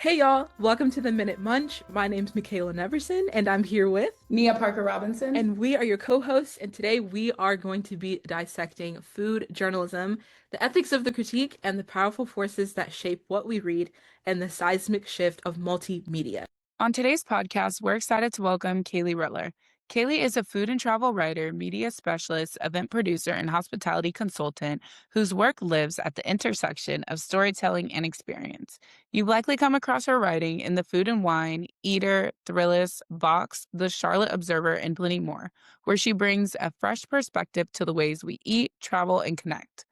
Hey y'all, welcome to the Minute Munch. My name's Kayleigh Neverson, and I'm here with, Nia Parker Robinson. and we are your co-hosts, and today we are going to be dissecting food journalism, the ethics of the critique, and the powerful forces that shape what we read, and the seismic shift of multimedia. On today's podcast, we're excited to welcome Kayleigh Ruller. Kayleigh is a food and travel writer, media specialist, event producer, and hospitality consultant whose work lives at the intersection of storytelling and experience. You've likely come across her writing in the Food and Wine, Eater, Thrillist, Vox, The Charlotte Observer, and plenty more, where she brings a fresh perspective to the ways we eat, travel, and connect.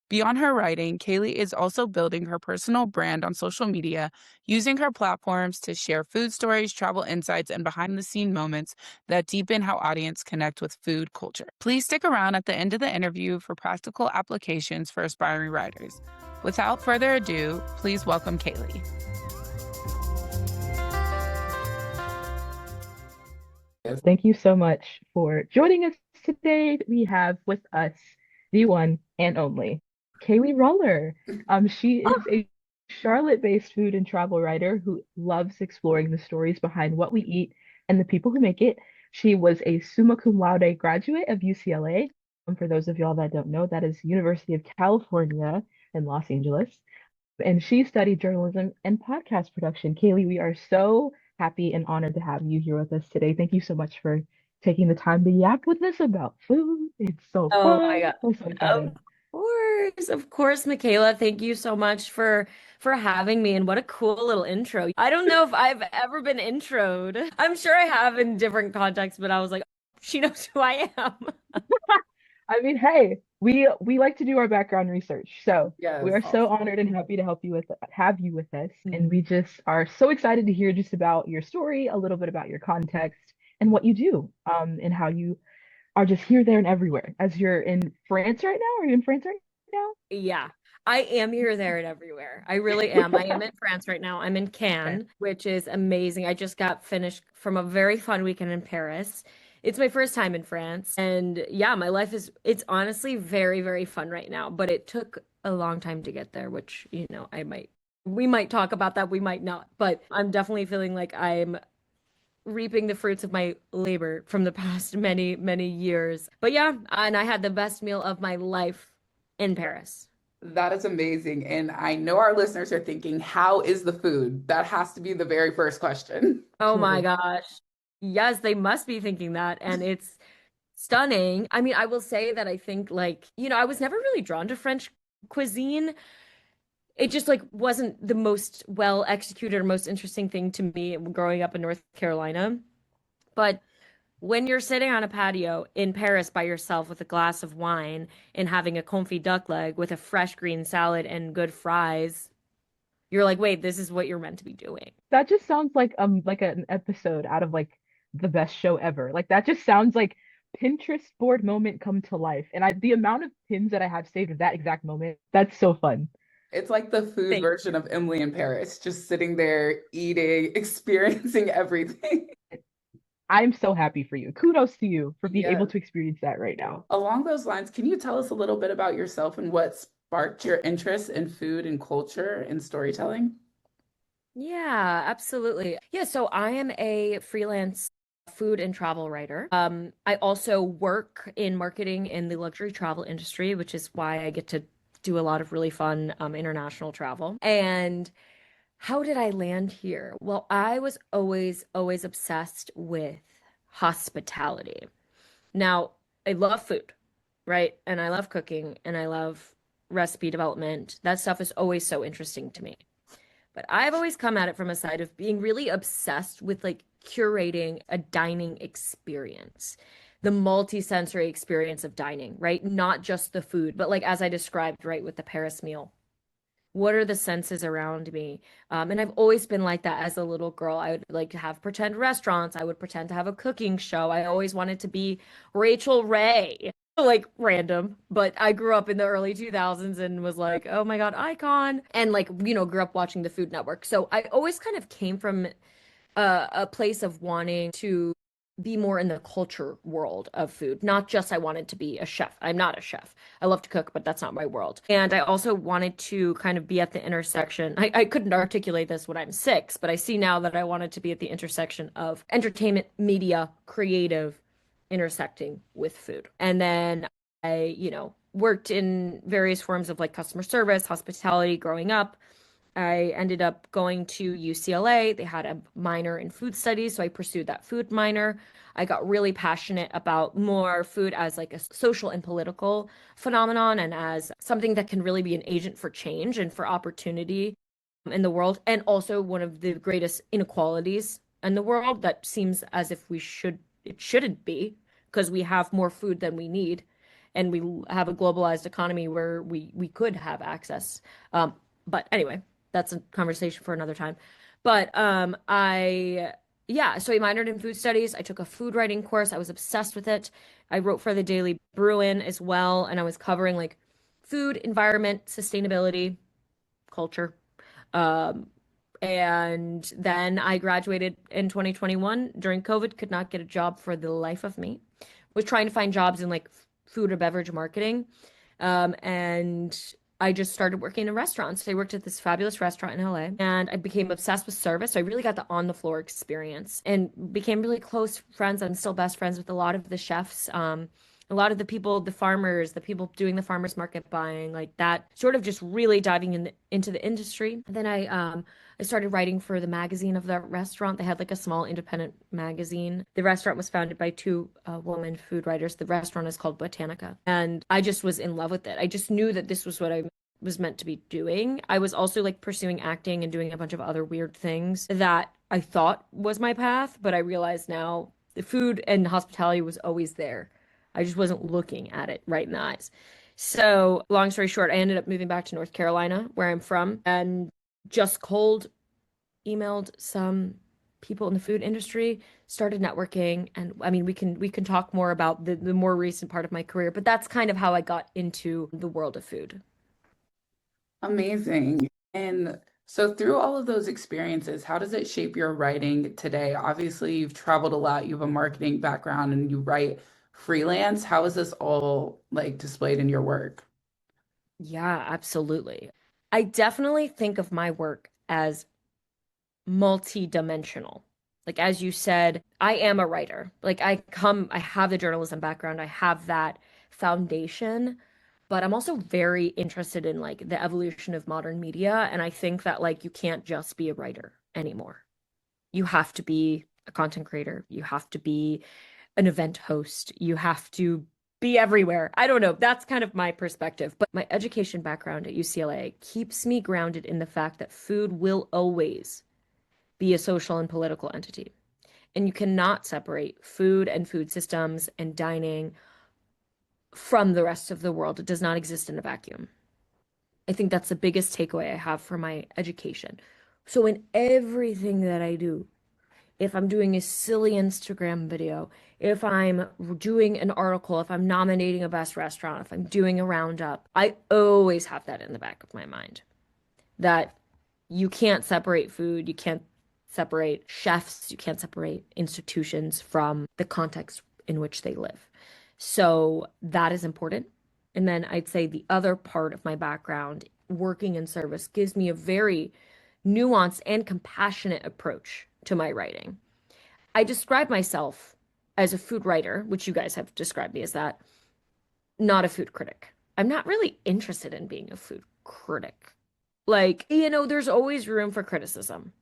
Beyond her writing, Kayleigh is also building her personal brand on social media, using her platforms to share food stories, travel insights, and behind-the-scene moments that deepen how audience connect with food culture. Please stick around at the end of the interview for practical applications for aspiring writers. Without further ado, please welcome Kayleigh. Thank you so much for joining us today. We have with us the one and only Kayleigh Ruller. She is a Charlotte-based food and travel writer who loves exploring the stories behind what we eat and the people who make it. She was a summa cum laude graduate of UCLA. And for those of y'all that don't know, that is University of California in Los Angeles. And she studied journalism and podcast production. Kayleigh, we are so happy and honored to have you here with us today. Thank you so much for taking the time to yap with us about food. It's so Oh my fun. God. I'm so Of excited. of course, Michaela. Thank you so much for having me, and what a cool little intro. I don't know if I've ever been introed. I'm sure I have in different contexts, but I was like, she knows who I am. I mean, hey, we like to do our background research, so we Yes. are so honored and happy to help you with have you with us, and we just are so excited to hear just about your story, a little bit about your context, and what you do, and how you are just here, there, and everywhere. As you're in France right now, are you in France right Yeah, I am here, there, and everywhere. I really am. I am in France right now. I'm in now? Cannes, which is amazing. I just got finished from a very fun weekend in Paris. It's my first time in France. And yeah, my life it's honestly very, very fun right now. But it took a long time to get there, which, we might talk about that, we might not. But I'm definitely feeling like I'm reaping the fruits of my labor from the past many, many years. But yeah, and I had the best meal of my life in Paris. That is amazing. And I know our listeners are thinking, how is the food? That has to be the very first question. Oh my Absolutely. gosh. Yes, they must be thinking that. And it's stunning. I mean, I will say that I think I was never really drawn to French cuisine. It just like wasn't the most well executed or most interesting thing to me growing up in North Carolina. But when you're sitting on a patio in Paris by yourself with a glass of wine and having a confit duck leg with a fresh green salad and good fries, you're like, wait, this is what you're meant to be doing. That just sounds like an episode out of like the best show ever. Like that just sounds like Pinterest board moment come to life. And the amount of pins that I have saved of that exact moment, that's so fun. It's like the food Thank version of Emily in Paris, just sitting there eating, experiencing everything. I'm so happy for you. Kudos to you for being able Yes. to experience that right now. Along those lines, can you tell us a little bit about yourself and what sparked your interest in food and culture and storytelling? Yeah, absolutely. Yeah, so I am a freelance food and travel writer. I also work in marketing in the luxury travel industry, which is why I get to do a lot of really fun international travel. And how did I land here? Well, I was always, always obsessed with hospitality. Now, I love food, right? And I love cooking and I love recipe development. That stuff is always so interesting to me. But I've always come at it from a side of being really obsessed with like curating a dining experience, the multi-sensory experience of dining, right? Not just the food, but like as I described, right, with the Paris meal. What are the senses around me? And I've always been like that as a little girl. I would like to have pretend restaurants. I would pretend to have a cooking show. I always wanted to be Rachel Ray, like random. But I grew up in the early 2000s and was like, oh my God, icon. And like, grew up watching the Food Network. So I always kind of came from a place of wanting to be more in the culture world of food, not just I wanted to be a chef. I'm not a chef. I love to cook, but that's not my world. And I also wanted to kind of be at the intersection. I couldn't articulate this when I'm 6, but I see now that I wanted to be at the intersection of entertainment, media, creative, intersecting with food. And then I, worked in various forms of like customer service, hospitality growing up. I ended up going to UCLA. They had a minor in food studies, so I pursued that food minor. I got really passionate about more food as like a social and political phenomenon and as something that can really be an agent for change and for opportunity in the world. And also one of the greatest inequalities in the world that seems as if it shouldn't be because we have more food than we need. And we have a globalized economy where we could have access. But anyway, that's a conversation for another time. But so I minored in food studies. I took a food writing course. I was obsessed with it. I wrote for the Daily Bruin as well, and I was covering like food, environment, sustainability, culture. Um, and then I graduated in 2021 during COVID, could not get a job for the life of me. Was trying to find jobs in like food or beverage marketing. And I just started working in restaurants. I worked at this fabulous restaurant in LA and I became obsessed with service. So I really got the on the floor experience and became really close friends. I'm still best friends with a lot of the chefs, a lot of the people, the farmers, the people doing the farmers market buying, like that, sort of just really diving into the industry. And then I started writing for the magazine of that restaurant. They had like a small independent magazine. The restaurant was founded by two women food writers. The restaurant is called Botanica. And I just was in love with it. I just knew that this was what I was meant to be doing. I was also like pursuing acting and doing a bunch of other weird things that I thought was my path, but I realize now the food and hospitality was always there. I just wasn't looking at it right in the eyes. So, long story short, I ended up moving back to North Carolina, where I'm from, and just cold emailed some people in the food industry, started networking, and I mean, we can talk more about the more recent part of my career, but that's kind of how I got into the world of food. Amazing. And so through all of those experiences, how does it shape your writing today? Obviously, you've traveled a lot, you have a marketing background, and you write freelance. How is this all like displayed in your work? Yeah, absolutely. I definitely think of my work as multi-dimensional. Like as you said, I am a writer. Like I have the journalism background, I have that foundation, but I'm also very interested in like the evolution of modern media, and I think that like you can't just be a writer anymore. You have to be a content creator, you have to be an event host, you have to be everywhere. I don't know. That's kind of my perspective. But my education background at UCLA keeps me grounded in the fact that food will always be a social and political entity. And you cannot separate food and food systems and dining from the rest of the world. It does not exist in a vacuum. I think that's the biggest takeaway I have for my education. So, in everything that I do, if I'm doing a silly Instagram video, if I'm doing an article, if I'm nominating a best restaurant, if I'm doing a roundup, I always have that in the back of my mind that you can't separate food, you can't separate chefs, you can't separate institutions from the context in which they live. So that is important. And then I'd say the other part of my background, working in service, gives me a very nuanced and compassionate approach to my writing. I describe myself as a food writer, which you guys have described me as that, not a food critic. I'm not really interested in being a food critic. Like, there's always room for criticism.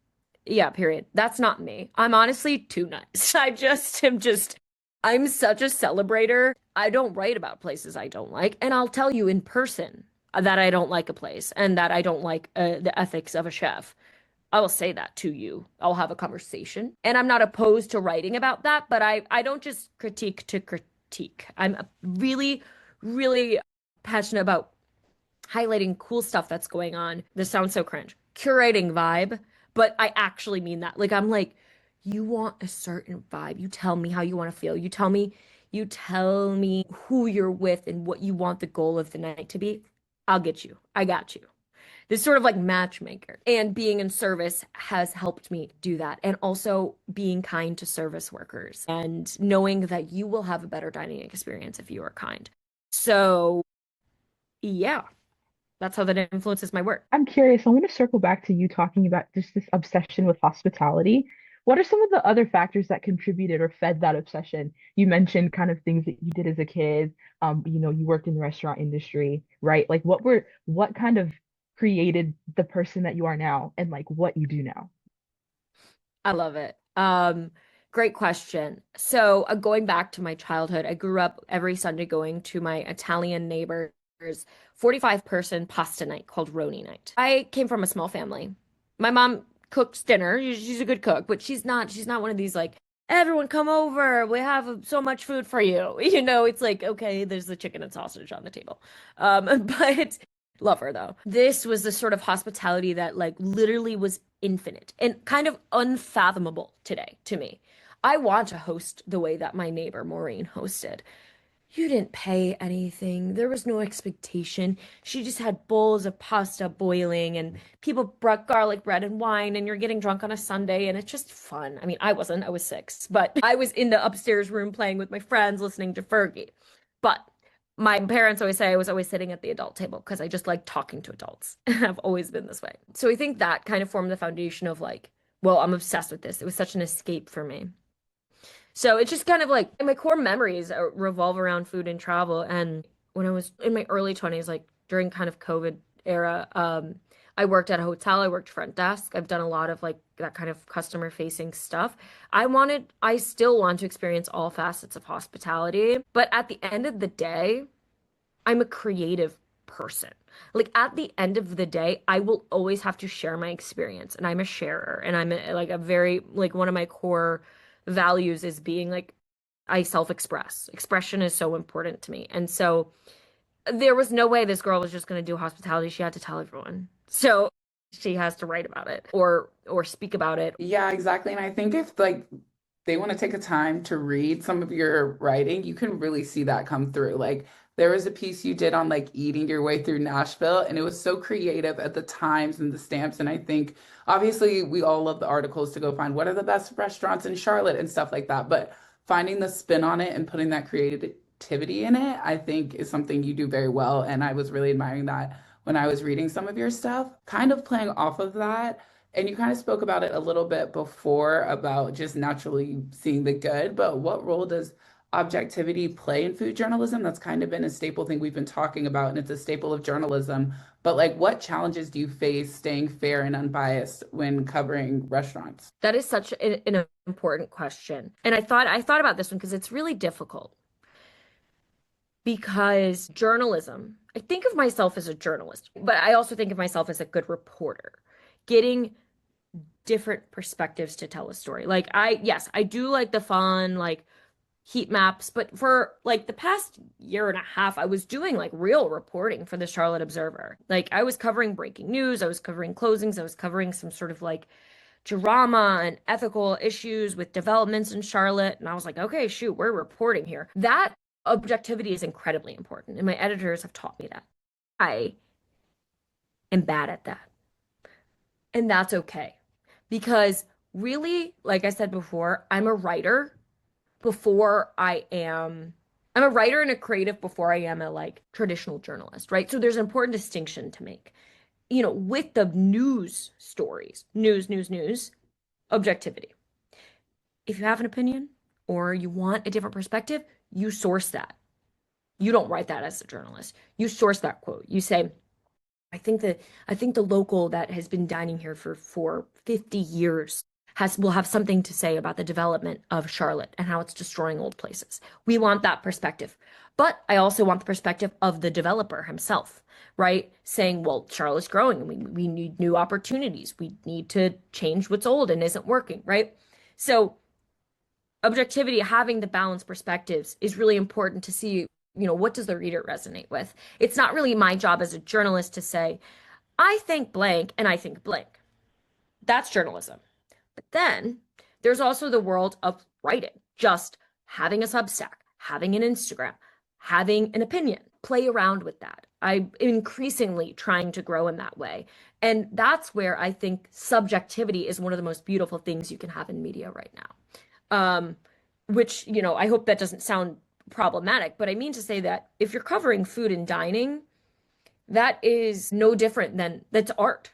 Yeah, period. That's not me. I'm honestly too nice. I'm such a celebrator. I don't write about places I don't like, and I'll tell you in person that I don't like a place and that I don't like the ethics of a chef. I will say that to you. I'll have a conversation. And I'm not opposed to writing about that, but I don't just critique to critique. I'm really, really passionate about highlighting cool stuff that's going on. This sounds so cringe. Curating vibe, but I actually mean that. Like I'm like, you want a certain vibe. You tell me how you want to feel. You tell me who you're with and what you want the goal of the night to be. I'll get you. I got you. this sort of like matchmaker. And being in service has helped me do that. And also being kind to service workers and knowing that you will have a better dining experience if you are kind. So, yeah, that's how that influences my work. I'm curious. I want to circle back to you talking about just this obsession with hospitality. What are some of the other factors that contributed or fed that obsession? You mentioned kind of things that you did as a kid. You worked in the restaurant industry, right? Like what kind of created the person that you are now and like what you do now? I love it. Great question. So, going back to my childhood, I grew up every Sunday going to my Italian neighbor's 45-person pasta night called Roni night. I came from a small family. My mom cooks dinner. She's a good cook, but she's not one of these like, everyone come over. We have so much food for you. It's like, okay, there's the chicken and sausage on the table. But love her though. This was the sort of hospitality that like literally was infinite and kind of unfathomable today to me. I want to host the way that my neighbor Maureen hosted. You didn't pay anything. There was no expectation. She just had bowls of pasta boiling and people brought garlic bread and wine and you're getting drunk on a Sunday and it's just fun. I mean, I wasn't. I was 6, but I was in the upstairs room playing with my friends listening to Fergie. But my parents always say I was always sitting at the adult table because I just like talking to adults. And I've always been this way. So I think that kind of formed the foundation of like, well, I'm obsessed with this. It was such an escape for me. So it's just kind of like my core memories revolve around food and travel. And when I was in my early 20s, like during kind of COVID era, I worked at a hotel, I worked front desk. I've done a lot of like that kind of customer facing stuff. I still want to experience all facets of hospitality. But at the end of the day, I'm a creative person. Like at the end of the day, I will always have to share my experience and I'm a sharer and like a very like one of my core values is being like I self-express. Expression is so important to me. And so there was no way this girl was just going to do hospitality. She had to tell everyone. So she has to write about it or speak about it. Yeah, exactly. And I think if like they want to take a time to read some of your writing, you can really see that come through. Like there was a piece you did on like eating your way through Nashville, and it was so creative at the times and the stamps. And I think obviously we all love the articles to go find what are the best restaurants in Charlotte and stuff like that. But finding the spin on it and putting that creativity in it, I think is something you do very well. And I was really admiring that when I was reading some of your stuff, kind of playing off of that. And you kind of spoke about it a little bit before about just naturally seeing the good, but what role does objectivity play in food journalism? That's kind of been a staple thing we've been talking about, and it's a staple of journalism. But like, what challenges do you face staying fair and unbiased when covering restaurants? That is such an important question. And I thought about this one because it's really difficult because journalism, I think of myself as a journalist, but I also think of myself as a good reporter, getting different perspectives to tell a story. Like yes, I do like the fun, like heat maps, but for like the past year and a half, I was doing like real reporting for the Charlotte Observer. Like I was covering breaking news, I was covering closings, I was covering some sort of like drama and ethical issues with developments in Charlotte. And I was like, okay, shoot, we're reporting here. That objectivity is incredibly important. And my editors have taught me that. I am bad at that. And that's okay. Because really, like I said before, I'm a writer I'm a writer and a creative before I am a like traditional journalist, right? So there's an important distinction to make. With the news stories, news, objectivity. If you have an opinion or you want a different perspective, you source that. You don't write that as a journalist. You source that quote. You say, I think the local that has been dining here for 50 years will have something to say about the development of Charlotte and how it's destroying old places. We want that perspective. But I also want the perspective of the developer himself, right? Saying, well, Charlotte's growing and we need new opportunities. We need to change what's old and isn't working, right? So objectivity, having the balanced perspectives is really important to see, what does the reader resonate with? It's not really my job as a journalist to say, I think blank and I think blank. That's journalism. But then there's also the world of writing, just having a Substack, having an Instagram, having an opinion, play around with that. I'm increasingly trying to grow in that way. And that's where I think subjectivity is one of the most beautiful things you can have in media right now. Which, I hope that doesn't sound problematic, but I mean to say that if you're covering food and dining, that is no different than that's art,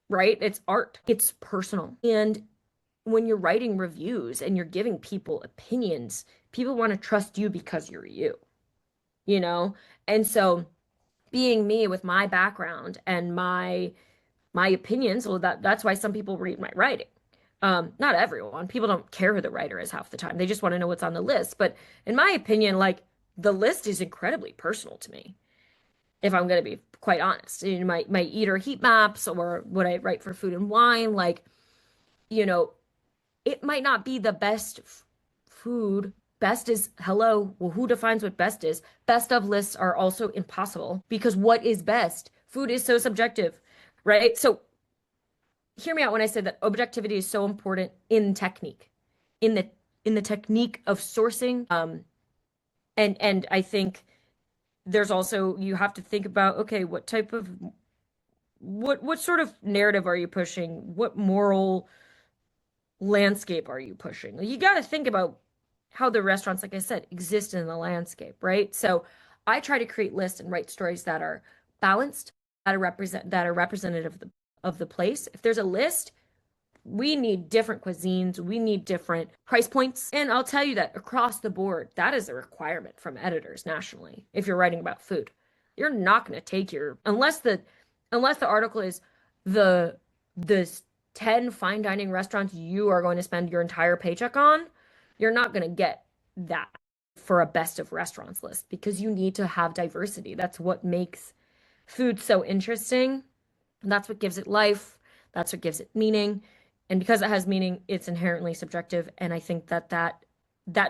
right? It's art. It's personal. And when you're writing reviews and you're giving people opinions, people want to trust you because you're you, you know? And so being me with my background and my opinions, well, that's why some people read my writing. Not everyone. People don't care who the writer is half the time. They just want to know what's on the list. But in my opinion, like the list is incredibly personal to me, if I'm going to be quite honest. My eat or heat maps or what I write for Food and Wine, like, you know, it might not be the best food. Best is hello. Well, who defines what best is? Best of lists are also impossible because what is best? Food is so subjective, right? So hear me out when I say that objectivity is so important in technique, in the technique of sourcing. And I think there's also you have to think about, okay, what sort of narrative are you pushing? What moral landscape are you pushing? You got to think about how the restaurants, like I said, exist in the landscape, right? So I try to create lists and write stories that are balanced, that are representative of the place. If there's a list, we need different cuisines, we need different price points. And I'll tell you that across the board, that is a requirement from editors nationally. If you're writing about food, you're not going to take unless the article is the 10 fine dining restaurants you are going to spend your entire paycheck on, you're not going to get that for a best of restaurants list because you need to have diversity. That's what makes food so interesting. That's what gives it life. That's what gives it meaning. And because it has meaning, it's inherently subjective. And I think that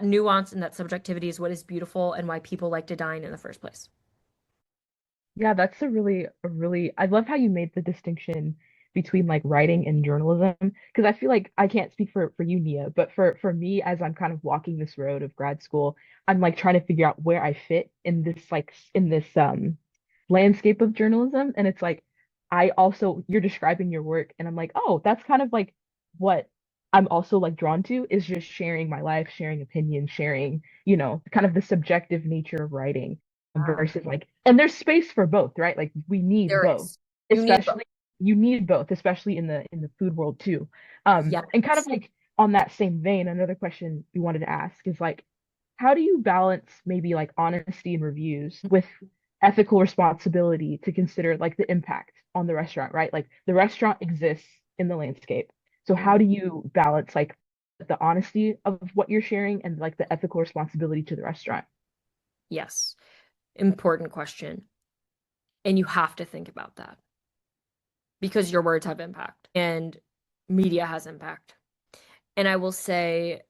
nuance and that subjectivity is what is beautiful and why people like to dine in the first place. Yeah, that's a really, I love how you made the distinction between like writing and journalism. Because I feel like I can't speak for you, Nia, but for me, as I'm kind of walking this road of grad school, I'm like trying to figure out where I fit in this landscape of journalism. And it's like I also you're describing your work, and I'm like, oh, that's kind of like what I'm also like drawn to is just sharing my life, sharing opinions, sharing, kind of the subjective nature of writing Wow. versus like, and there's space for both, right? Like we need There both, is. You need both. especially you need both, especially in the food world too. And kind of Yes. like on that same vein, another question we wanted to ask is like, how do you balance maybe like honesty in reviews with ethical responsibility to consider like the impact on the restaurant, right? Like the restaurant exists in the landscape. So how do you balance like the honesty of what you're sharing and like the ethical responsibility to the restaurant? Yes. Important question. And you have to think about that because your words have impact and media has impact. And I will say,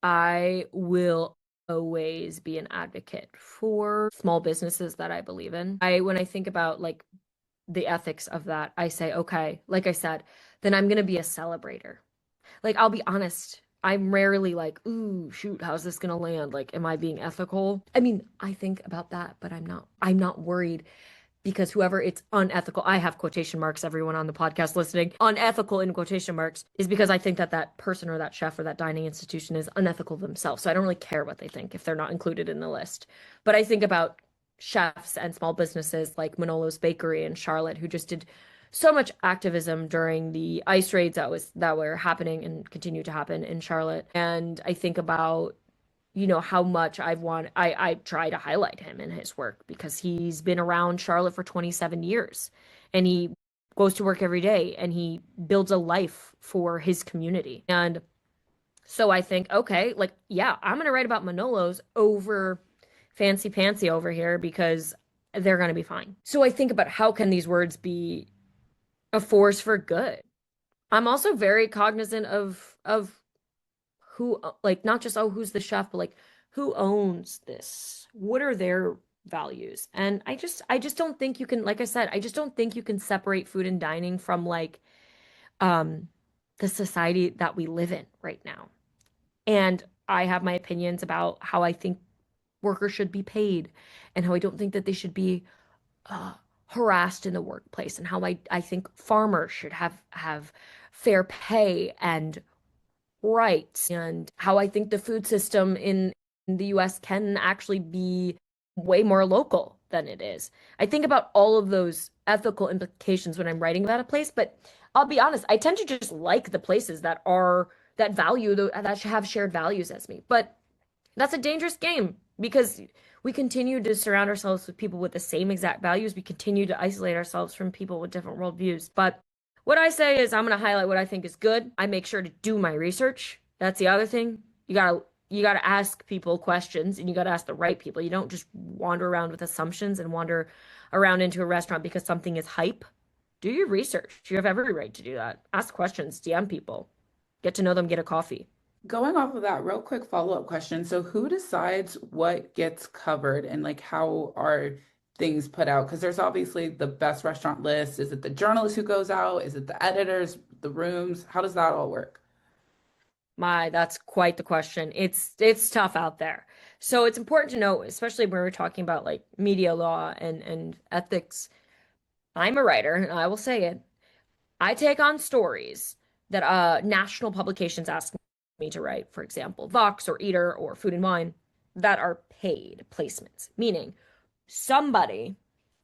I will always be an advocate for small businesses that I believe in. When I think about like the ethics of that, I say, okay, like I said, then I'm going to be a celebrator. Like, I'll be honest. I'm rarely like, ooh, shoot, how's this gonna land? Like, am I being ethical? I mean, I think about that, but I'm not worried because whoever it's unethical, I have quotation marks, everyone on the podcast listening, unethical in quotation marks, is because I think that that person or that chef or that dining institution is unethical themselves. So I don't really care what they think if they're not included in the list. But I think about chefs and small businesses like Manolo's Bakery in Charlotte who just did so much activism during the ice raids that were happening and continue to happen in Charlotte. And I think about how much I try to highlight him in his work because he's been around Charlotte for 27 years and he goes to work every day and he builds a life for his community. And so I think, okay, like, yeah, I'm gonna write about Manolo's over Fancy Pantsy over here because they're gonna be fine. So I think about how can these words be a force for good. I'm also very cognizant of who like not just who's the chef, but like who owns this? What are their values? And I just don't think you can, like I said, I just don't think you can separate food and dining from like um the society that we live in right now. And I have my opinions about how I think workers should be paid and how I don't think that they should be harassed in the workplace, and how I think farmers should have fair pay and rights, and how I think the food system in the US can actually be way more local than it is. I think about all of those ethical implications when I'm writing about a place, but I'll be honest, I tend to just like the places that value that have shared values as me. But that's a dangerous game because we continue to surround ourselves with people with the same exact values. We continue to isolate ourselves from people with different worldviews. But what I say is I'm going to highlight what I think is good. I make sure to do my research. That's the other thing. You gotta ask people questions, and you gotta ask the right people. You don't just wander around with assumptions and wander around into a restaurant because something is hype. Do your research. You have every right to do that. Ask questions, DM people, get to know them, get a coffee. Going off of that, real quick follow-up question. So who decides what gets covered and like how are things put out? Because there's obviously the best restaurant list. Is it the journalist who goes out? Is it the editors, the rooms? How does that all work? That's quite the question. It's tough out there. So it's important to know, especially when we're talking about like media law and ethics. I'm a writer, and I will say it. I take on stories that national publications ask me to write, for example, Vox or Eater or Food and Wine, that are paid placements, meaning somebody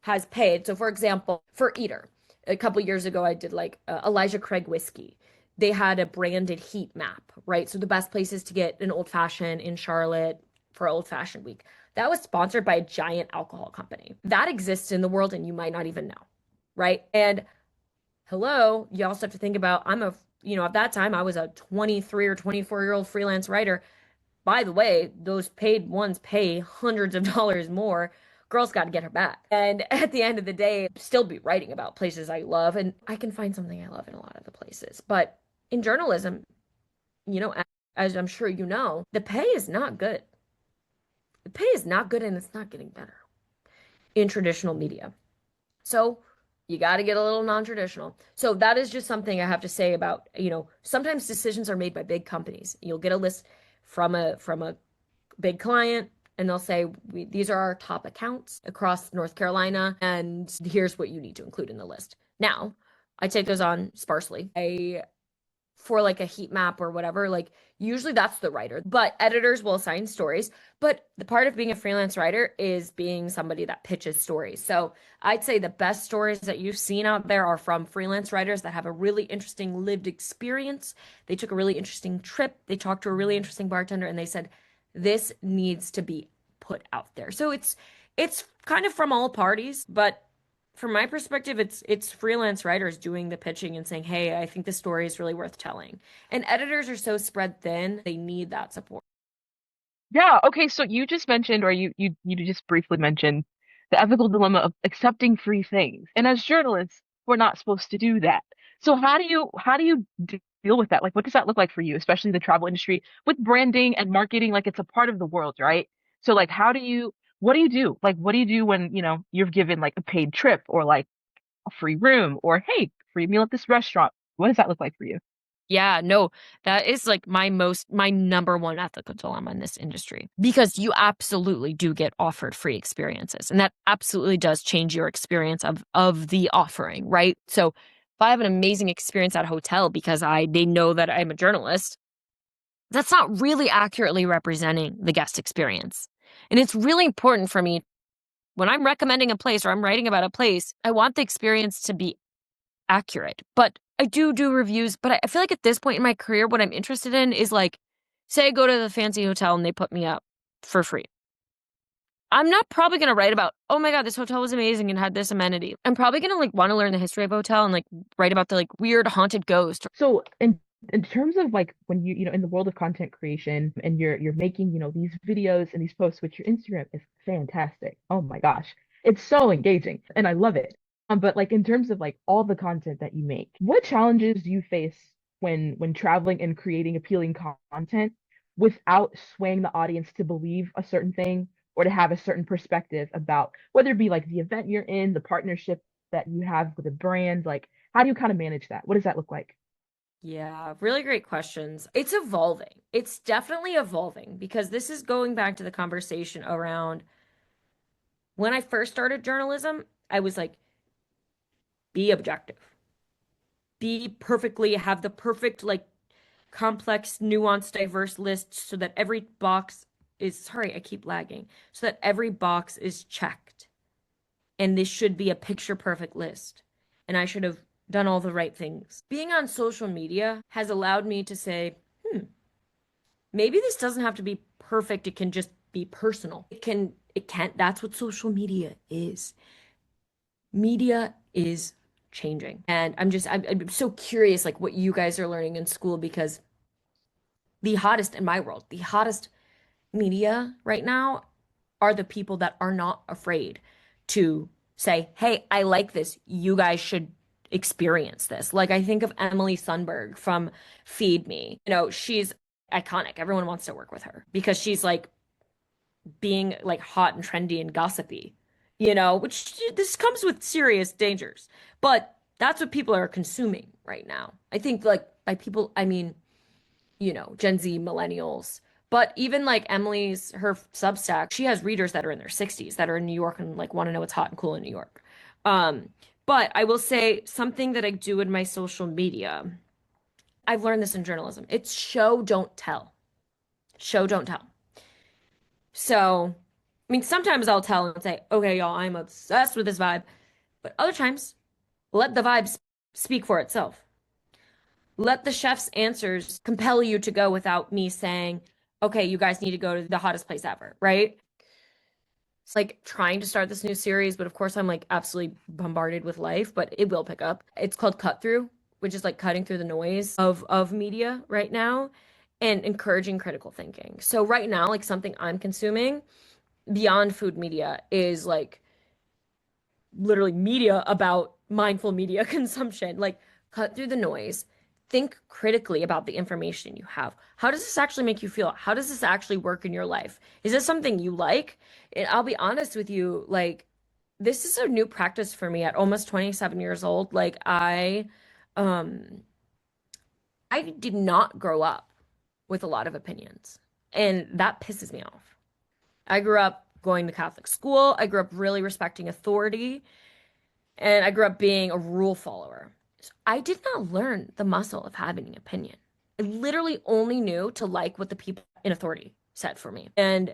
has paid. So, for example, for Eater, a couple years ago, I did like Elijah Craig whiskey. They had a branded heat map, right? So the best places to get an old fashioned in Charlotte for Old Fashioned Week. That was sponsored by a giant alcohol company. That exists in the world, and you might not even know, right? And hello, you also have to think about at that time I was a 23 or 24-year-old freelance writer. By the way, those paid ones pay hundreds of dollars more. Girl's got to get her back. And at the end of the day, still be writing about places I love, and I can find something I love in a lot of the places. But in journalism, as I'm sure you know, the pay is not good. The pay is not good, and it's not getting better in traditional media. So you got to get a little non-traditional. So that is just something I have to say about, sometimes decisions are made by big companies. You'll get a list from a big client, and they'll say, these are our top accounts across North Carolina, and here's what you need to include in the list. Now, I take those on sparsely. For like a heat map or whatever, like usually that's the writer, but editors will assign stories. But the part of being a freelance writer is being somebody that pitches stories. So I'd say the best stories that you've seen out there are from freelance writers that have a really interesting lived experience. They took a really interesting trip. They talked to a really interesting bartender, and they said, this needs to be put out there. So it's kind of from all parties, but from my perspective, it's freelance writers doing the pitching and saying, hey, I think this story is really worth telling. And editors are so spread thin, they need that support. Yeah, okay, so you just mentioned, or you just briefly mentioned the ethical dilemma of accepting free things. And as journalists, we're not supposed to do that. So how do you deal with that? Like, what does that look like for you, especially the travel industry with branding and marketing? Like, it's a part of the world, right? So like, what do you do? Like, what do you do when, you're given like a paid trip or like a free room or hey, free meal at this restaurant? What does that look like for you? Yeah, no, that is like my number one ethical dilemma in this industry, because you absolutely do get offered free experiences, and that absolutely does change your experience of the offering, right? So if I have an amazing experience at a hotel because they know that I'm a journalist, that's not really accurately representing the guest experience. And it's really important for me when I'm recommending a place or I'm writing about a place, I want the experience to be accurate. But I do reviews, but I feel like at this point in my career, what I'm interested in is like, say I go to the fancy hotel and they put me up for free. I'm not probably going to write about, oh my God, this hotel was amazing and had this amenity. I'm probably going to like want to learn the history of a hotel and like write about the like weird haunted ghost. So in terms of like when in the world of content creation and you're making, these videos and these posts, which your Instagram is fantastic. Oh my gosh. It's so engaging and I love it. But like in terms of like all the content that you make, what challenges do you face when traveling and creating appealing content without swaying the audience to believe a certain thing or to have a certain perspective about whether it be like the event you're in, the partnership that you have with a brand, like how do you kind of manage that? What does that look like? Yeah, really great questions. It's evolving. It's definitely evolving because this is going back to the conversation around when I first started journalism, I was like, be objective, be perfectly, have the perfect, like, complex, nuanced, diverse list so that every box is, sorry, I keep lagging, so that every box is checked. And this should be a picture perfect list. And I should have done all the right things. Being on social media has allowed me to say, maybe this doesn't have to be perfect. It can just be personal. It can't, that's what social media is. Media is changing. And I'm so curious, like what you guys are learning in school, because the hottest in my world, the hottest media right now are the people that are not afraid to say, hey, I like this. You guys should experience this. Like, I think of Emily Sundberg from Feed Me. You know, she's iconic. Everyone wants to work with her because she's like being like hot and trendy and gossipy, you know, which this comes with serious dangers. But that's what people are consuming right now. I think, like, by people, I mean, you know, Gen Z, millennials. But even like Emily's, her Substack, she has readers that are in their 60s that are in New York and like want to know what's hot and cool in New York. Um, but I will say something that I do in my social media. I've learned this in journalism. It's show, don't tell. Show, don't tell. So, I mean, sometimes I'll tell and say, okay, y'all, I'm obsessed with this vibe. But other times, let the vibe speak for itself. Let the chef's answers compel you to go without me saying, okay, you guys need to go to the hottest place ever, right? It's like trying to start this new series, but of course I'm like absolutely bombarded with life, but it will pick up. It's called Cut Through, which is like cutting through the noise of media right now and encouraging critical thinking. So right now, like something I'm consuming beyond food media is like literally media about mindful media consumption. Like, cut through the noise, think critically about the information you have. How does this actually make you feel? How does this actually work in your life? Is this something you like? And I'll be honest with you, like, this is a new practice for me at almost 27 years old. Like, um I did not grow up with a lot of opinions, and that pisses me off. I grew up going to Catholic school. I grew up really respecting authority. And I grew up being a rule follower. So I did not learn the muscle of having an opinion. I literally only knew to like what the people in authority said for me. And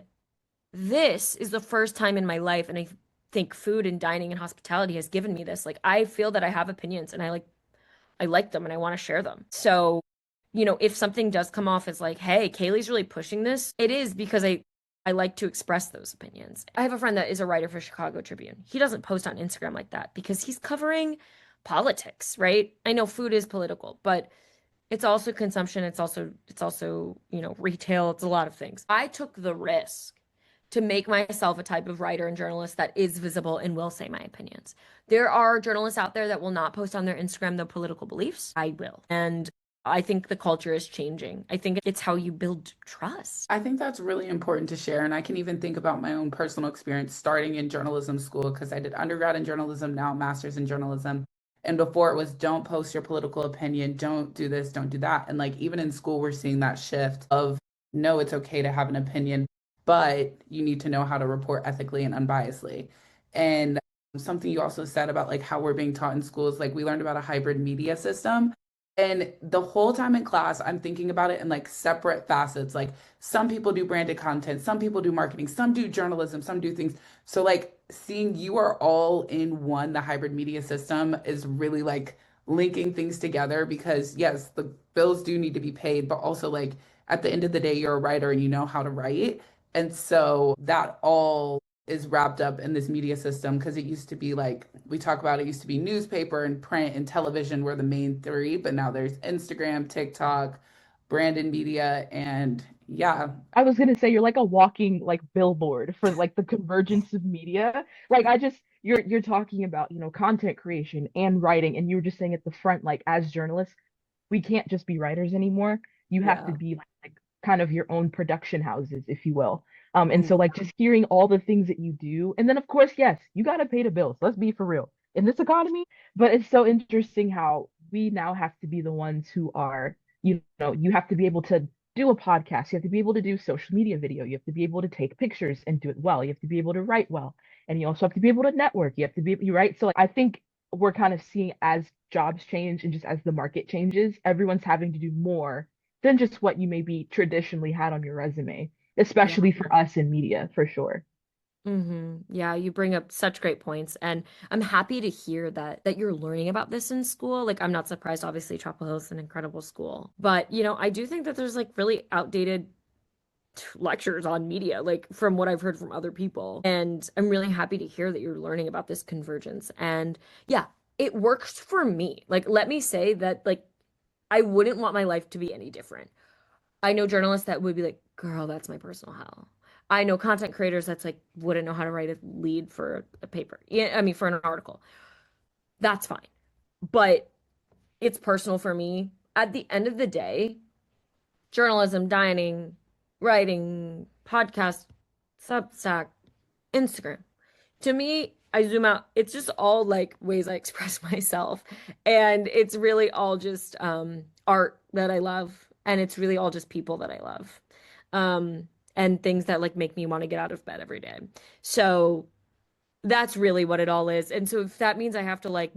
this is the first time in my life, and I think food and dining and hospitality has given me this. Like, I feel that I have opinions and I like them and I want to share them. So, you know, if something does come off as like, hey, Kayleigh's really pushing this, it is because I like to express those opinions. I have a friend that is a writer for Chicago Tribune. He doesn't post on Instagram like that because he's covering politics, right? I know food is political, but it's also consumption, it's also, you know, retail, it's a lot of things. I took the risk to make myself a type of writer and journalist that is visible and will say my opinions. There are journalists out there that will not post on their Instagram their political beliefs. I will. And I think the culture is changing. I think it's how you build trust. I think that's really important to share. And I can even think about my own personal experience starting in journalism school because I did undergrad in journalism, now master's in journalism. And before it was don't post your political opinion, don't do this, don't do that. And like even in school, we're seeing that shift of no, it's okay to have an opinion, but you need to know how to report ethically and unbiasedly. And something you also said about like how we're being taught in schools, like we learned about a hybrid media system. And the whole time in class, I'm thinking about it in like separate facets. Like some people do branded content, some people do marketing, some do journalism, some do things. So like seeing you are all in one, the hybrid media system is really like linking things together because yes, the bills do need to be paid, but also like at the end of the day, you're a writer and you know how to write. And so that all is wrapped up in this media system because it used to be like we talk about it used to be newspaper and print and television were the main three, but now there's Instagram, TikTok, branded media, and yeah. I was gonna say you're like a walking like billboard for like the convergence of media. Like I just you're talking about, you know, content creation and writing, and you were just saying at the front, like as journalists, we can't just be writers anymore. You have to Yeah. be like kind of your own production houses, if you will. And Mm. so like just hearing all the things that you do, and then of course, yes, you gotta pay the bills. Let's be for real in this economy. But it's so interesting how we now have to be the ones who are, you have to be able to do a podcast, you have to be able to do social media video, you have to be able to take pictures and do it well, you have to be able to write well, and you also have to be able to network, you have to be, you right? So like, I think we're kind of seeing as jobs change and just as the market changes, everyone's having to do more than just what you maybe traditionally had on your resume, Yeah. especially for us in media, for sure. Yeah, you bring up such great points, and I'm happy to hear that you're learning about this in school. Like, I'm not surprised. Obviously, Chapel Hill is an incredible school, but I do think that there's like really outdated lectures on media, like from what I've heard from other people. And I'm really happy to hear that you're learning about this convergence. And yeah, it works for me. Like, let me say that, like, I wouldn't want my life to be any different. I know journalists that would be like, girl, that's my personal hell. I know content creators that's like wouldn't know how to write a lead for a paper. Yeah, I mean for an article. That's fine. But it's personal for me. At the end of the day, journalism, dining, writing, podcast, Substack, Instagram. To me, I zoom out. It's just all like ways I express myself. And it's really all just art that I love. And it's really all just people that I love. And things that like make me want to get out of bed every day. So that's really what it all is. And so if that means I have to like,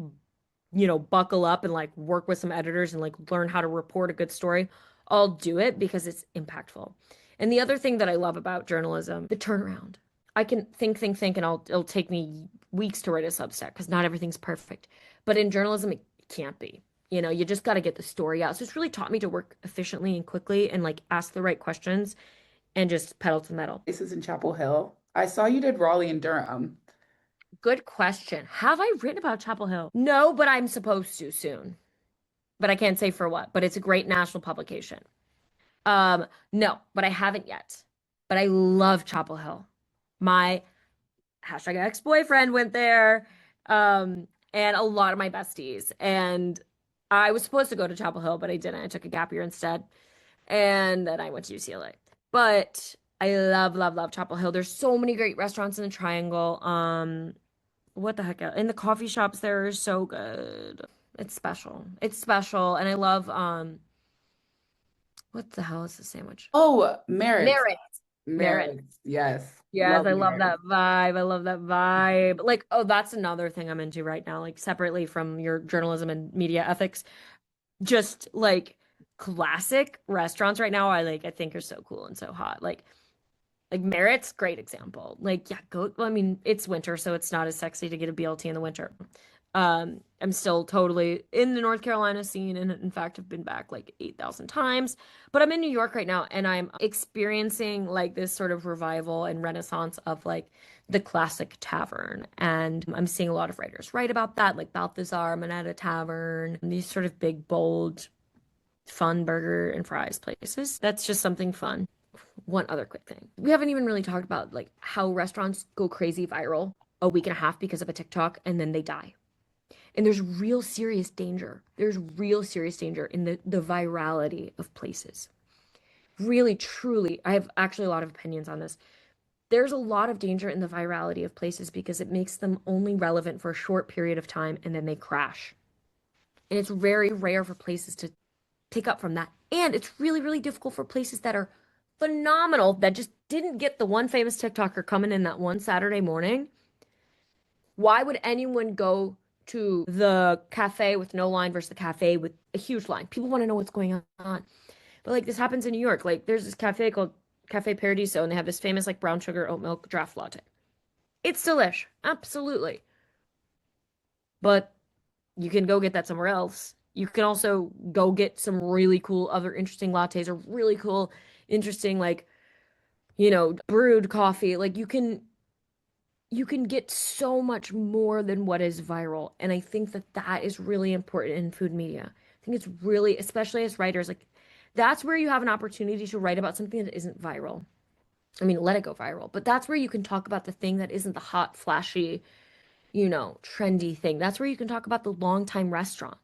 buckle up and like work with some editors and like learn how to report a good story, I'll do it because it's impactful. And the other thing that I love about journalism, the turnaround. I can think, and it'll take me weeks to write a Substack because not everything's perfect. But in journalism, it can't be. You just got to get the story out. So it's really taught me to work efficiently and quickly and like ask the right questions and just pedal to the metal. Places in Chapel Hill. I saw you did Raleigh and Durham. Good question. Have I written about Chapel Hill? No, but I'm supposed to soon. But I can't say for what. But it's a great national publication. No, but I haven't yet. But I love Chapel Hill. My hashtag ex-boyfriend went there, and a lot of my besties. And I was supposed to go to Chapel Hill, but I didn't. I took a gap year instead. And then I went to UCLA. But I love, love, love Chapel Hill. There's so many great restaurants in the Triangle. What the heck? And the coffee shops there are so good. It's special. It's special. And I love what the hell is the sandwich? Oh, Merritt's. Merritt. Yes. Yes, Love I love that Merritt's. vibe. I love that vibe. Like, oh, that's another thing I'm into right now, like separately from your journalism and media ethics. Just like classic restaurants right now, I think are so cool and so hot. Like Merritt's, great example. Like, yeah, well, I mean, it's winter, so it's not as sexy to get a BLT in the winter. I'm still totally in the North Carolina scene, and in fact, I've been back like 8,000 times. But I'm in New York right now, and I'm experiencing like this sort of revival and renaissance of like the classic tavern. And I'm seeing a lot of writers write about that, like Balthazar, Manetta Tavern, these sort of big, bold, fun burger and fries places. That's just something fun. One other quick thing. We haven't even really talked about like how restaurants go crazy viral a week and a half because of a TikTok and then they die. And there's real serious danger. There's real serious danger in the virality of places. Really, truly, I have actually a lot of opinions on this. There's a lot of danger in the virality of places because it makes them only relevant for a short period of time and then they crash. And it's very rare for places to pick up from that. And it's really, really difficult for places that are phenomenal that just didn't get the one famous TikToker coming in that one Saturday morning. Why would anyone go to the cafe with no line versus the cafe with a huge line? People want to know what's going on. But like this happens in New York. Like there's this cafe called Cafe Paradiso, and they have this famous like brown sugar oat milk draft latte. It's delish, absolutely. But you can go get that somewhere else. You can also go get some really cool other interesting lattes or really cool, interesting like, brewed coffee. Like you can get so much more than what is viral. And I think that that is really important in food media. I think it's really, especially as writers, like that's where you have an opportunity to write about something that isn't viral. I mean, let it go viral, but that's where you can talk about the thing that isn't the hot, flashy, trendy thing. That's where you can talk about the long time restaurant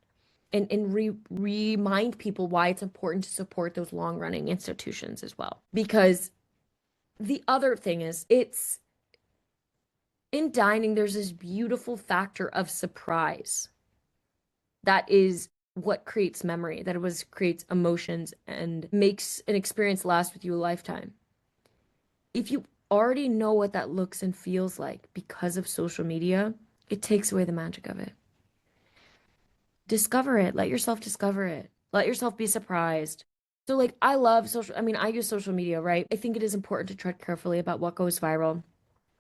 and remind people why it's important to support those long running institutions as well. Because the other thing is, it's in dining, there's this beautiful factor of surprise that is what creates memory, that it was creates emotions and makes an experience last with you a lifetime. If you already know what that looks and feels like because of social media, it takes away the magic of it. Discover it. Let yourself discover it. Let yourself be surprised. So, like, I love I mean, I use social media, right? I think it is important to tread carefully about what goes viral.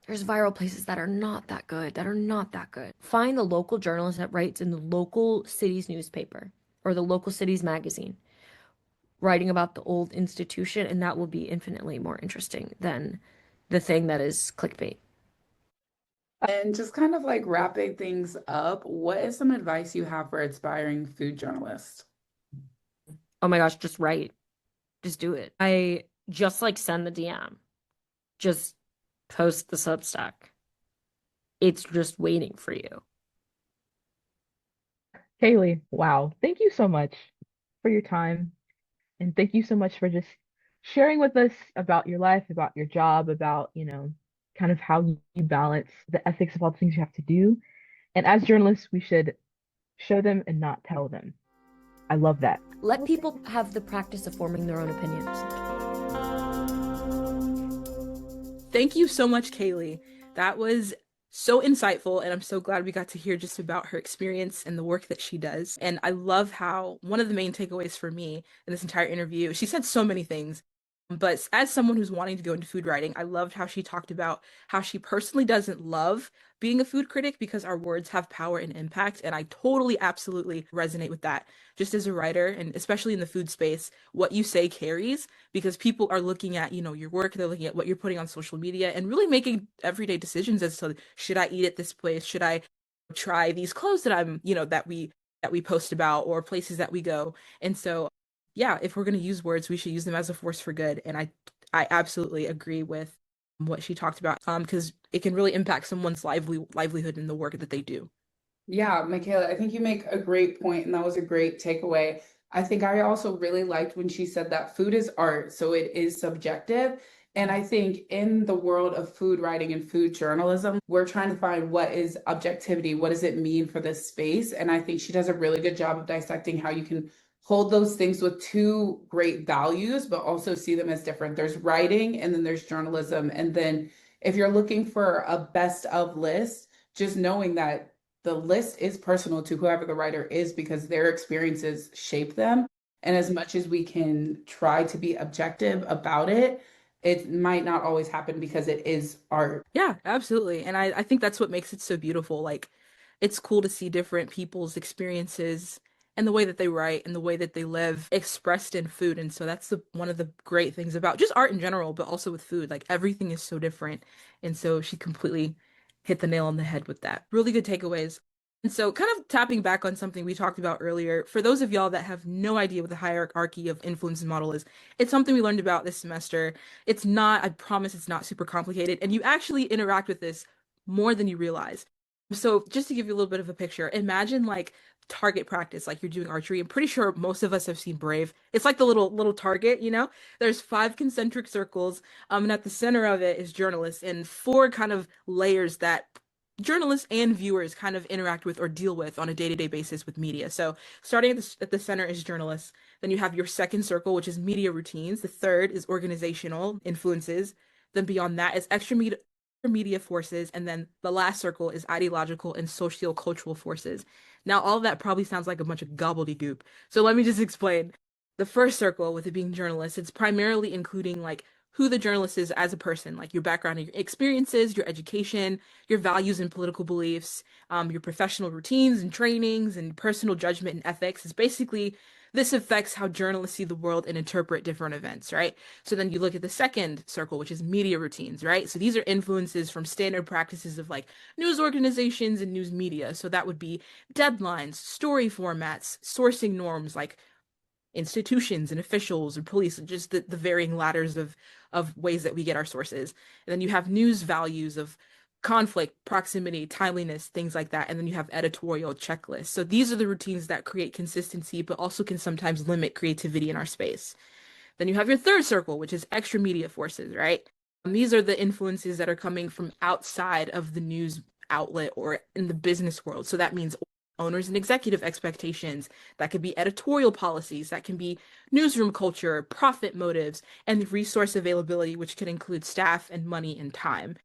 There's viral places that are not that good, that are not that good. Find the local journalist that writes in the local city's newspaper or the local city's magazine, writing about the old institution, and that will be infinitely more interesting than the thing that is clickbait. And just kind of like wrapping things up, what is some advice you have for aspiring food journalists? Oh my gosh, just write. Just do it. I just like send the DM. Just post the Substack. It's just waiting for you. Kayleigh, wow. Thank you so much for your time. And thank you so much for just sharing with us about your life, about your job, about, kind of how you balance the ethics of all the things you have to do. And as journalists, we should show them and not tell them. I love that. Let people have the practice of forming their own opinions. Thank you so much, Kayleigh. That was so insightful, and I'm so glad we got to hear just about her experience and the work that she does. And I love how one of the main takeaways for me in this entire interview, she said so many things, but as someone who's wanting to go into food writing, I loved how she talked about how she personally doesn't love being a food critic because our words have power and impact. And I totally, absolutely resonate with that. Just as a writer, and especially in the food space, what you say carries because people are looking at, your work, they're looking at what you're putting on social media and really making everyday decisions as to should I eat at this place? Should I try these clothes that that we post about or places that we go? And so yeah, if we're going to use words, we should use them as a force for good. And I absolutely agree with what she talked about, because it can really impact someone's livelihood in the work that they do. Yeah, Michaela, I think you make a great point, and that was a great takeaway. I think I also really liked when she said that food is art, so it is subjective. And I think in the world of food writing and food journalism, we're trying to find what is objectivity, what does it mean for this space? And I think she does a really good job of dissecting how you can hold those things with two great values, but also see them as different. There's writing and then there's journalism. And then if you're looking for a best of list, just knowing that the list is personal to whoever the writer is because their experiences shape them. And as much as we can try to be objective about it, it might not always happen because it is art. Yeah, absolutely. And I think that's what makes it so beautiful. Like, it's cool to see different people's experiences and the way that they write and the way that they live expressed in food. And so that's one of the great things about just art in general, but also with food. Like, everything is so different. And so she completely hit the nail on the head with that. Really good takeaways. And so, kind of tapping back on something we talked about earlier, for those of y'all that have no idea what the hierarchy of influences model is, it's something we learned about this semester. It's not, I promise it's not super complicated, and you actually interact with this more than you realize. So, just to give you a little bit of a picture, imagine like target practice, like you're doing archery. I'm pretty sure most of us have seen Brave. It's like the little target, There's five concentric circles, and at the center of it is journalists, and four kind of layers that journalists and viewers kind of interact with or deal with on a day-to-day basis with media. So starting at the center is journalists. Then you have your second circle, which is media routines. The third is organizational influences. Then beyond that is extra media forces. And then the last circle is ideological and socio-cultural forces. Now, all of that probably sounds like a bunch of gobbledygook. So let me just explain. The first circle, with it being journalists, it's primarily including like who the journalist is as a person, like your background and your experiences, your education, your values and political beliefs, your professional routines and trainings, and personal judgment and ethics. Is basically this affects how journalists see the world and interpret different events, right? So then you look at the second circle, which is media routines, right? So these are influences from standard practices of like news organizations and news media. So that would be deadlines, story formats, sourcing norms, like institutions and officials and police, and just the varying ladders of ways that we get our sources. And then you have news values of conflict, proximity, timeliness, things like that. And then you have editorial checklists. So these are the routines that create consistency, but also can sometimes limit creativity in our space. Then you have your third circle, which is extra media forces, right? And these are the influences that are coming from outside of the news outlet or in the business world. So that means owners and executive expectations, that could be editorial policies, that can be newsroom culture, profit motives, and resource availability, which can include staff and money and time.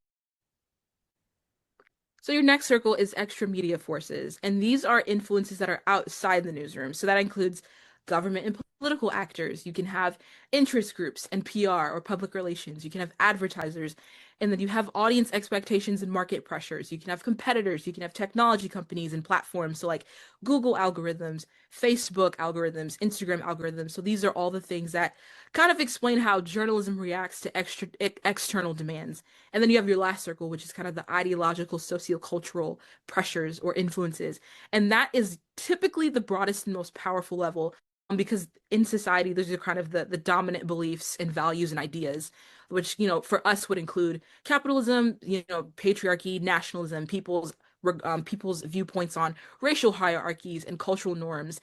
So your next circle is extra media forces, and these are influences that are outside the newsroom. So that includes government and political actors. You can have interest groups and PR or public relations. You can have advertisers, and then you have audience expectations and market pressures. You can have competitors. You can have technology companies and platforms. So like Google algorithms, Facebook algorithms, Instagram algorithms. So these are all the things that kind of explain how journalism reacts to external demands. And then you have your last circle, which is kind of the ideological, sociocultural pressures or influences. And that is typically the broadest and most powerful level because in society, those are kind of the dominant beliefs and values and ideas, which, for us would include capitalism, patriarchy, nationalism, people's viewpoints on racial hierarchies and cultural norms.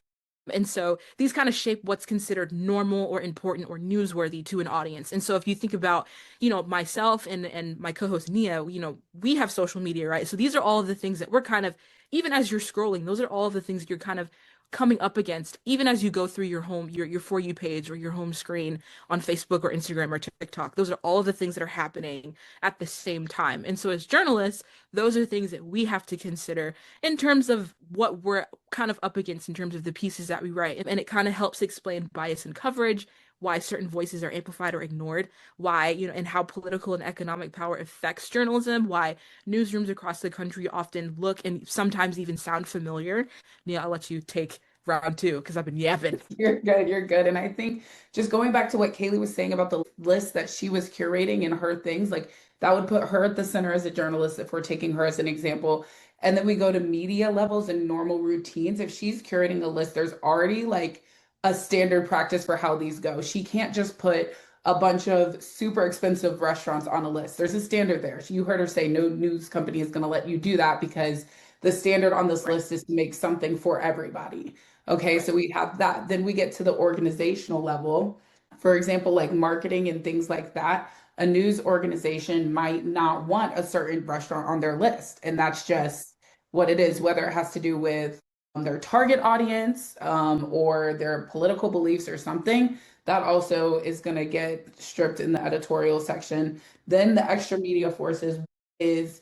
And so these kind of shape what's considered normal or important or newsworthy to an audience. And so if you think about, myself and my co-host Nia, we have social media, right? So these are all of the things that we're kind of, even as you're scrolling, those are all of the things that you're kind of coming up against, even as you go through your For You page or your home screen on Facebook or Instagram or TikTok. Those are all of the things that are happening at the same time. And so as journalists, those are things that we have to consider in terms of what we're kind of up against in terms of the pieces that we write. And it kind of helps explain bias in coverage, why certain voices are amplified or ignored, why, and how political and economic power affects journalism, why newsrooms across the country often look and sometimes even sound familiar. Yeah, I'll let you take round two because I've been yapping. You're good, you're good. And I think just going back to what Kayleigh was saying about the list that she was curating and her things, like that would put her at the center as a journalist if we're taking her as an example. And then we go to media levels and normal routines. If she's curating a list, there's already like a standard practice for how these go. She can't just put a bunch of super expensive restaurants on a list. There's a standard there. You heard her say no news company is going to let you do that because the standard on this list is to make something for everybody. Okay, so we have that. Then we get to the organizational level. For example, like marketing and things like that. A news organization might not want a certain restaurant on their list. And that's just what it is, whether it has to do with their target audience or their political beliefs or something. That also is going to get stripped in the editorial section. Then the extra media forces is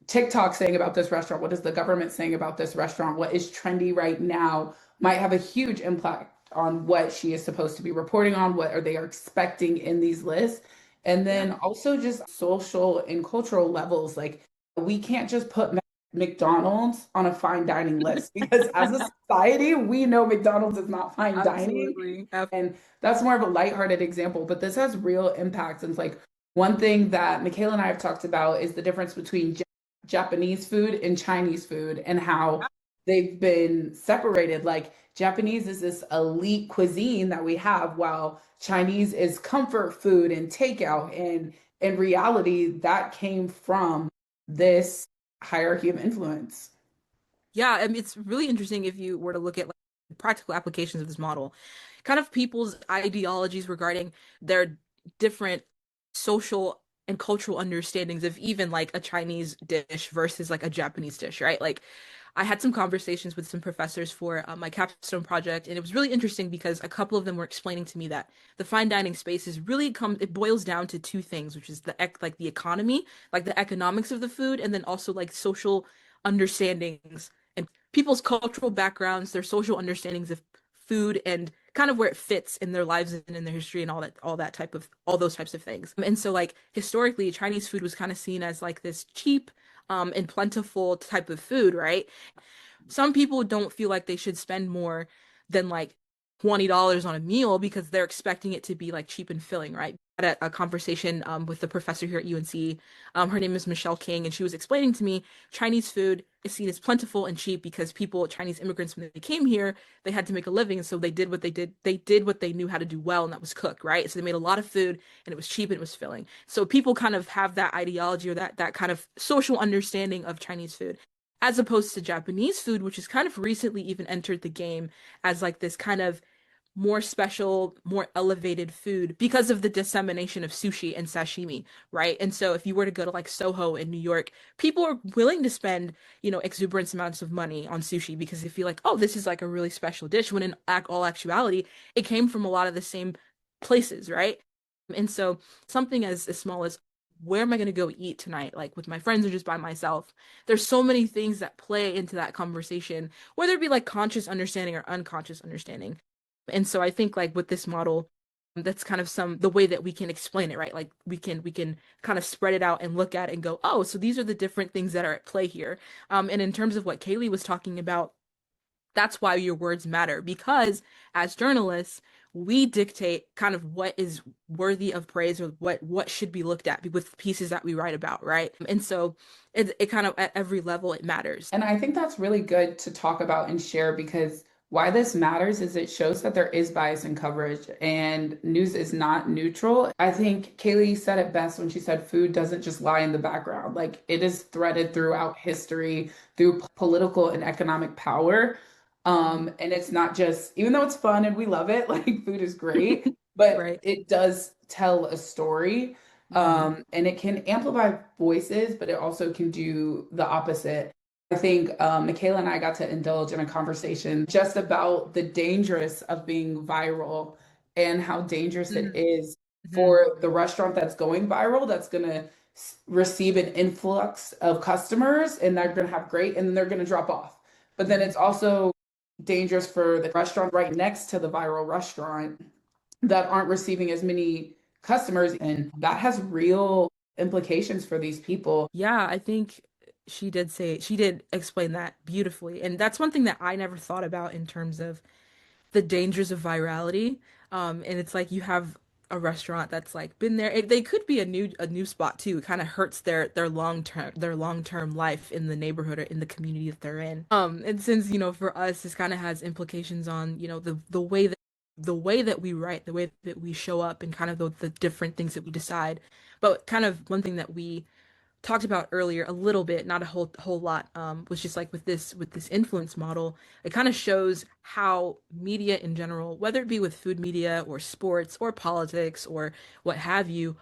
TikTok saying about this restaurant? What is the government saying about this restaurant? What is trendy right now might have a huge impact on what she is supposed to be reporting on, what are they are expecting in these lists. And then also just social and cultural levels. Like we can't just put McDonald's on a fine dining list because as a society, we know McDonald's is not fine dining. Absolutely. And that's more of a lighthearted example, but this has real impacts. And it's like one thing that Michaela and I have talked about is the difference between Japanese food and Chinese food and how they've been separated. Like Japanese is this elite cuisine that we have, while Chinese is comfort food and takeout. And in reality, that came from this hierarchy of influence. Yeah, I mean, it's really interesting if you were to look at like practical applications of this model, kind of people's ideologies regarding their different social and cultural understandings of even like a Chinese dish versus like a Japanese dish, right? Like I had some conversations with some professors for my capstone project, and it was really interesting because a couple of them were explaining to me that the fine dining space is really it boils down to two things, which is like the economy, like the economics of the food, and then also like social understandings and people's cultural backgrounds, their social understandings of food and kind of where it fits in their lives and in their history and all those types of things. And so like historically Chinese food was kind of seen as like this cheap and plentiful type of food, right? Some people don't feel like they should spend more than like $20 on a meal because they're expecting it to be like cheap and filling, right? I had a conversation with the professor here at UNC. Her name is Michelle King, and she was explaining to me Chinese food is seen as plentiful and cheap because Chinese immigrants, when they came here, they had to make a living. And so they did what they did. They did what they knew how to do well, and that was cook, right? So they made a lot of food and it was cheap and it was filling. So people kind of have that ideology or that kind of social understanding of Chinese food, as opposed to Japanese food, which has kind of recently even entered the game as like this kind of more special, more elevated food because of the dissemination of sushi and sashimi, right? And so if you were to go to like Soho in New York, people are willing to spend, exuberant amounts of money on sushi because they feel like, oh, this is like a really special dish, when in all actuality, it came from a lot of the same places, right? And so something as small as, where am I going to go eat tonight? Like with my friends or just by myself? There's so many things that play into that conversation, whether it be like conscious understanding or unconscious understanding. And so I think like with this model, that's kind of the way that we can explain it, right? Like we can kind of spread it out and look at it and go, oh, so these are the different things that are at play here. And in terms of what Kayleigh was talking about, that's why your words matter, because as journalists, we dictate kind of what is worthy of praise, or what should be looked at with pieces that we write about, right? And so it kind of, at every level, it matters. And I think that's really good to talk about and share, because why this matters is it shows that there is bias in coverage and news is not neutral. I think Kayleigh said it best when she said food doesn't just lie in the background. Like, it is threaded throughout history, through political and economic power. And it's not just, even though it's fun and we love it, like food is great, but Right. it does tell a story. And it can amplify voices, but it also can do the opposite. I think Michaela and I got to indulge in a conversation just about the dangerous of being viral, and how dangerous it Mhm. is Mhm. for the restaurant that's going viral, that's going to receive an influx of customers, and they're going to have great, and then they're going to drop off. But then it's also dangerous for the restaurant right next to the viral restaurant that aren't receiving as many customers. And that has real implications for these people. Yeah, I think she did explain that beautifully. And that's one thing that I never thought about in terms of the dangers of virality. And it's like you have a restaurant that's like been there. They could be a new spot too. It kind of hurts their long term life in the neighborhood or in the community that they're in. And since, for us, this kind of has implications on, the way that we write, the way that we show up, and kind of the different things that we decide. But kind of one thing that we talked about earlier a little bit, not a whole lot, was just like with this influence model, it kind of shows how media in general, whether it be with food media or sports or politics or what have you,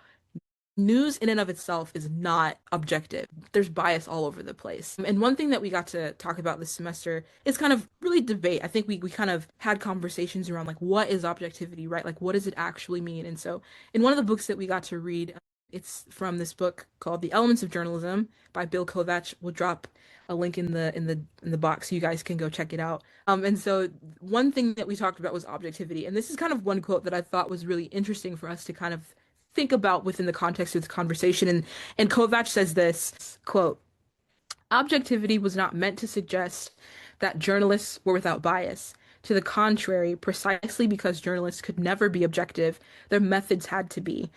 news in and of itself is not objective. There's bias all over the place. And one thing that we got to talk about this semester is kind of really debate. I think we kind of had conversations around like, what is objectivity, right? Like, what does it actually mean? And so in one of the books that we got to read, it's from this book called The Elements of Journalism by Bill Kovach. We'll drop a link in the box so you guys can go check it out. And so one thing that we talked about was objectivity. And this is kind of one quote that I thought was really interesting for us to kind of think about within the context of the conversation. And Kovach says this quote, objectivity was not meant to suggest that journalists were without bias. To the contrary, precisely because journalists could never be objective, their methods had to be.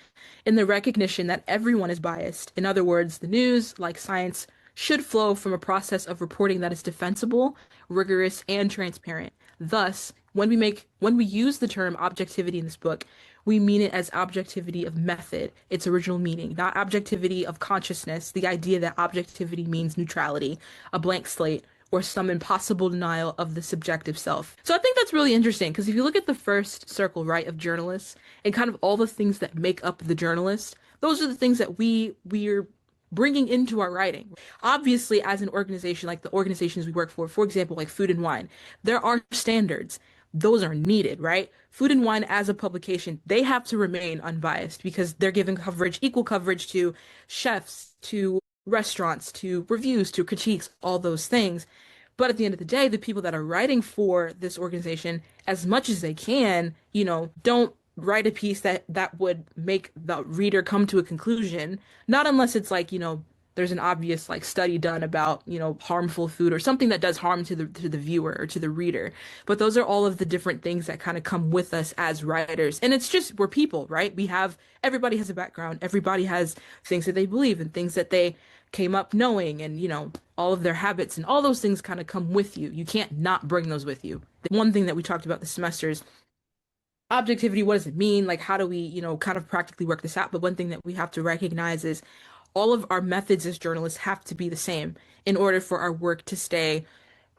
In the recognition that everyone is biased, in other words, the news, like science, should flow from a process of reporting that is defensible, rigorous, and transparent. Thus, when we use the term objectivity in this book, we mean it as objectivity of method, its original meaning, not objectivity of consciousness, the idea that objectivity means neutrality, a blank slate, or some impossible denial of the subjective self. So I think that's really interesting, because if you look at the first circle, right, of journalists, and kind of all the things that make up the journalist, those are the things that we're bringing into our writing. Obviously, as an organization, like the organizations we work for example, like Food and Wine, there are standards. Those are needed, right? Food and Wine as a publication, they have to remain unbiased because they're giving equal coverage to chefs, to restaurants, to reviews, to critiques, all those things. But at the end of the day, the people that are writing for this organization, as much as they can, don't write a piece that would make the reader come to a conclusion, not unless it's like, there's an obvious like study done about, harmful food or something that does harm to the viewer or to the reader. But those are all of the different things that kind of come with us as writers. And it's just, we're people, right? Everybody has a background, everybody has things that they believe and things that they came up knowing, and all of their habits and all those things kind of come with you. You can't not bring those with you. The one thing that we talked about this semester is objectivity. What does it mean? Like, how do we, kind of practically work this out? But one thing that we have to recognize is all of our methods as journalists have to be the same in order for our work to stay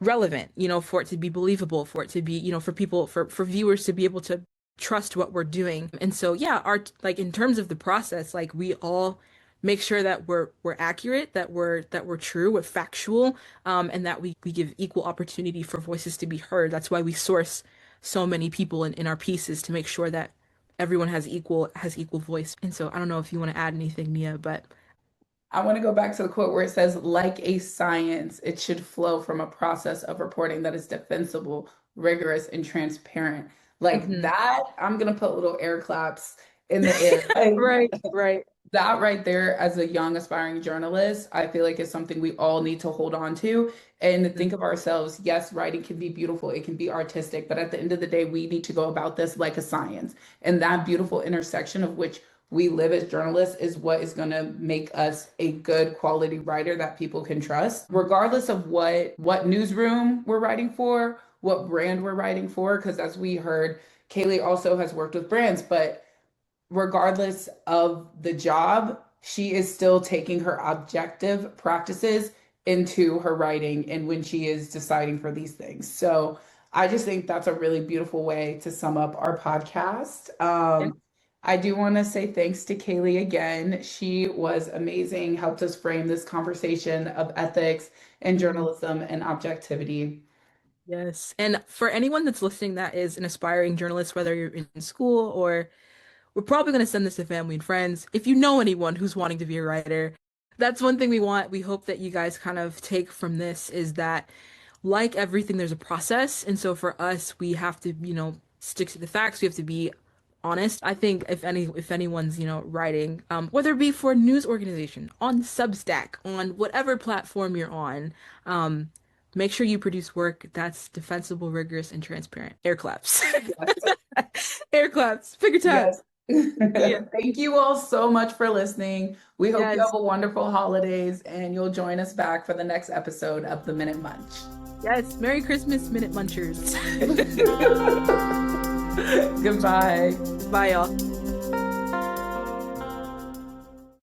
relevant, for it to be believable, for it to be, for people, for viewers to be able to trust what we're doing. And so, yeah, like in terms of the process, like we all make sure that we're accurate, that we're true, we're factual, and that we give equal opportunity for voices to be heard. That's why we source so many people in our pieces to make sure that everyone has equal voice. And so I don't know if you want to add anything, Nia, but I want to go back to the quote where it says, like a science, it should flow from a process of reporting that is defensible, rigorous, and transparent. Like Mhm. that, I'm gonna put little air claps in the air. Like, Right, right. that right there, as a young aspiring journalist, I feel like is something we all need to hold on to and think of ourselves. Yes, writing can be beautiful, it can be artistic, but at the end of the day, we need to go about this like a science. And that beautiful intersection of which we live as journalists is what is going to make us a good quality writer that people can trust, regardless of what newsroom we're writing for, what brand we're writing for. Because as we heard, Kayleigh also has worked with brands, but regardless of the job, she is still taking her objective practices into her writing and when she is deciding for these things. So I just think that's a really beautiful way to sum up our podcast. Yeah. I do want to say thanks to Kayleigh again. She was amazing, helped us frame this conversation of ethics and Mhm. journalism and objectivity. Yes. And for anyone that's listening that is an aspiring journalist, whether you're in school or we're probably going to send this to family and friends. If you know anyone who's wanting to be a writer, that's one thing we want. We hope that you guys kind of take from this is that, like everything, there's a process. And so for us, we have to, stick to the facts. We have to be honest. I think if anyone's, writing, whether it be for a news organization, on Substack, on whatever platform you're on, um, make sure you produce work that's defensible, rigorous, and transparent. Air claps. Air claps. Figure time. Yes. Yeah. Thank you all so much for listening. We hope you have Yes. a wonderful holidays and you'll join us back for the next episode of the Minute Munch. Yes. Merry Christmas, Minute Munchers. Goodbye. Bye, y'all.